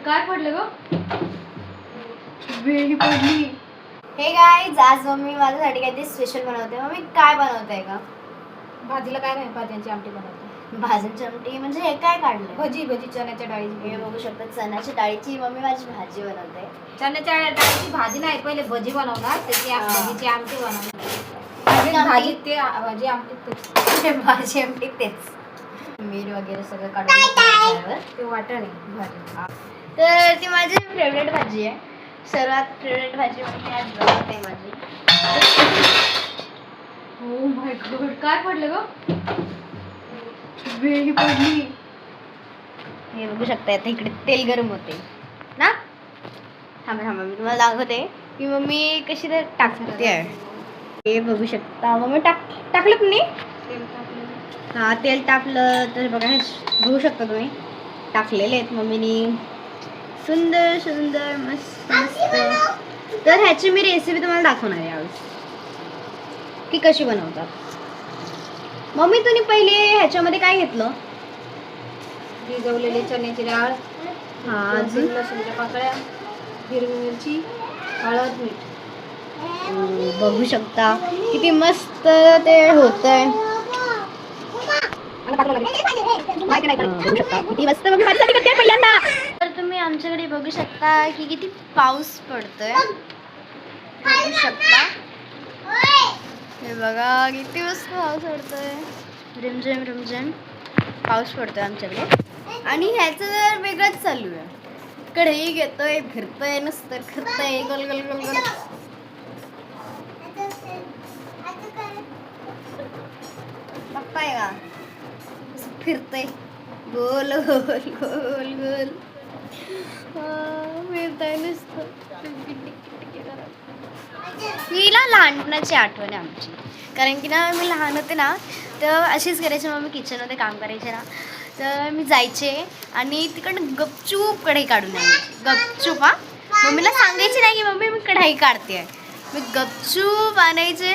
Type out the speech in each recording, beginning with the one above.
काय पडलं ग? वेळी पडली. हे गाईज, आज मम्मी माझ्यासाठी काहीतरी स्पेशल बनवते. मम्मी काय बनवते का? भाजीला काय नाही, भाज्यांची आमटी बनवते. भाजीची आमटी म्हणजे हे काय काढलं? भजी चण्याच्या डाळीची. हे बघू शकता, चण्याच्या डाळीची मम्मी माझी भाजी बनवते. चण्याच्या डाळीची भाजी नाही, पहिले भजी बनवणार, त्याची भजीची आमटी बनवणार. भाजी ते भाजी आमटी भाजी आमटी तेच मीठ वगैरे सगळं काढून ते वाटण आहे भाजी. तर ती माझी फेवरेट भाजी आहे. सर्वात फेवरेट भाजी म्हणजे आज बनवते माझी. हो माय गॉड, काय पडलं ग? वेळी पडली. हे बघू शकता, आता इकडे तेल गरम होते ना. थांबा मी तुम्हाला दाखवते की मम्मी कशी तर टाकते. हे बघू शकता, मम्मी टाकलं तुम्ही. हा, तेल टाकलं तर बघा, हे बघू शकता तुम्ही, टाकलेले आहेत मम्मीनी. सुंदर सुंदर मस्त मस्त. तर ह्याची मी रेसिपी तुम्हाला दाखवणार आहे यावेळेस की कशी बनवतात. मम्मी तुम्ही पहिले ह्याच्यामध्ये काय घेतलं? भिजवलेली चण्याची डाळ, हा, अजून लसूणच्या पाकळ्या, हिरवी मिरची, हळद, मीठ. बघू शकता किती मस्त ते होतंय. किती मस्त मम्मी माझ्यासाठी करते पहिल्यांदा. तर तुम्ही आमच्याकडे बघू शकता की किती पाऊस पडतोय. बघू शकता, हे बघा किती मस्त पाऊस पडतोय. रिमझिम रिमझिम पाऊस पडतोय आमच्याकडे. आणि ह्याचं जर वेगळंच चालू आहे. कढई घेतोय, फिरतोय, नुसतं फिरतोय गोल गोल गोल गोल. बघताय का फिरतोय गोल गोल गोल गोल. फिरतोय नुसतं. हिला लहानपणाची आठवण आहे आमची. कारण की ना, मी लहान होते ना, तर अशीच करायची. मग मी किचनमध्ये काम करायचे ना, तर मी जायचे आणि तिकडनं गपचूप कढई काढून आणायची. गपचूप. हा, मम्मीला सांगायची नाही की मम्मी मी कढई काढते. मी गपचूप आणायचे,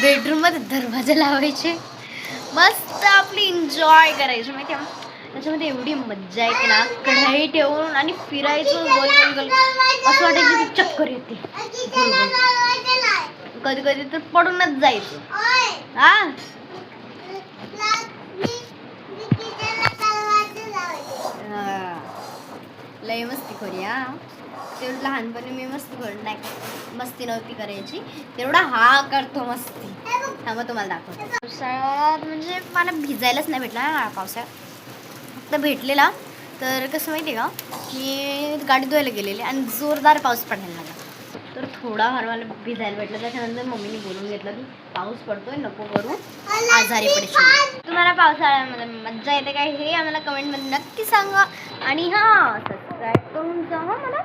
बेडरूममध्ये दरवाजा लावायचे, मस्त आपली एन्जॉय करायची. माहिती आहे, त्याच्यामध्ये एवढी मज्जा येते ना. कढई ठेवून आणि फिरायचं गोल गोल गोल. असं वाटायचं की चक्कर येते. कधी कधी तर पडूनच जायचं. हा, लय मस्ती खोरी. हा, तेवढं लहानपणी मी मस्ती नव्हती करायची, तेवढा हा करतो मस्ती. थांबा तुम्हाला दाखवतो. पावसाळ्यात म्हणजे मला भिजायलाच नाही भेटला ना पावसाळ्यात. फक्त भेटलेला तर कसं माहिती आहे का, मी गाडी धुवायला गेलेली आणि जोरदार पाऊस पडायला लागला. तर थोडाफार मला भिजायला भेटलं. त्याच्यानंतर मम्मीने बोलून घेतलं की पाऊस पडतोय, नको करू, आजारी पडशील. तुम्हाला पावसाळ्यामध्ये मज्जा येते काय हे आम्हाला कमेंटमध्ये नक्की सांगा. आणि हां, सबस्क्राईब करून जा मला.